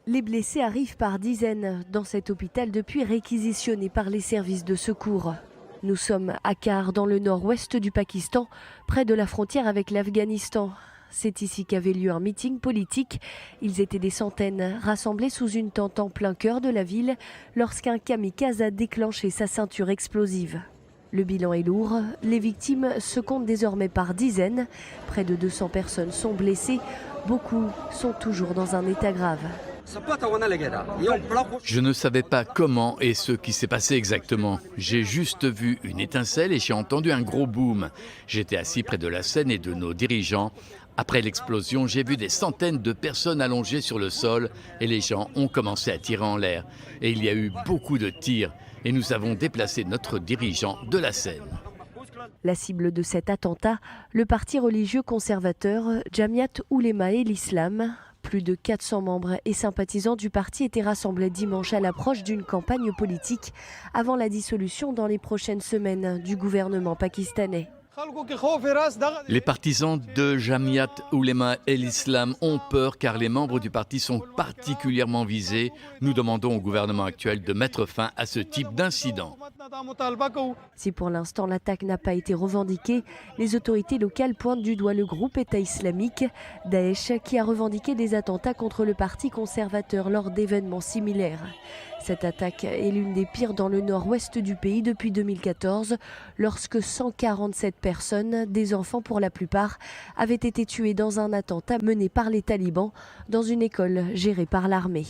Les blessés arrivent par dizaines dans cet hôpital depuis réquisitionné par les services de secours. Nous sommes à Kar, dans le nord-ouest du Pakistan, près de la frontière avec l'Afghanistan. C'est ici qu'avait lieu un meeting politique. Ils étaient des centaines, rassemblés sous une tente en plein cœur de la ville, lorsqu'un kamikaze a déclenché sa ceinture explosive. Le bilan est lourd, les victimes se comptent désormais par dizaines. Près de 200 personnes sont blessées, beaucoup sont toujours dans un état grave. Je ne savais pas comment et ce qui s'est passé exactement. J'ai juste vu une étincelle et j'ai entendu un gros boom. J'étais assis près de la scène et de nos dirigeants. Après l'explosion, j'ai vu des centaines de personnes allongées sur le sol et les gens ont commencé à tirer en l'air. Et il y a eu beaucoup de tirs et nous avons déplacé notre dirigeant de la scène. La cible de cet attentat, le parti religieux conservateur Jamiat Oulema et l'Islam. Plus de 400 membres et sympathisants du parti étaient rassemblés dimanche à l'approche d'une campagne politique avant la dissolution dans les prochaines semaines du gouvernement pakistanais. Les partisans de Jamiat Oulema et l'Islam ont peur car les membres du parti sont particulièrement visés. Nous demandons au gouvernement actuel de mettre fin à ce type d'incident. Si pour l'instant l'attaque n'a pas été revendiquée, les autorités locales pointent du doigt le groupe État islamique, Daesh, qui a revendiqué des attentats contre le parti conservateur lors d'événements similaires. Cette attaque est l'une des pires dans le nord-ouest du pays depuis 2014, lorsque 147 personnes, des enfants pour la plupart, avaient été tuées dans un attentat mené par les talibans dans une école gérée par l'armée.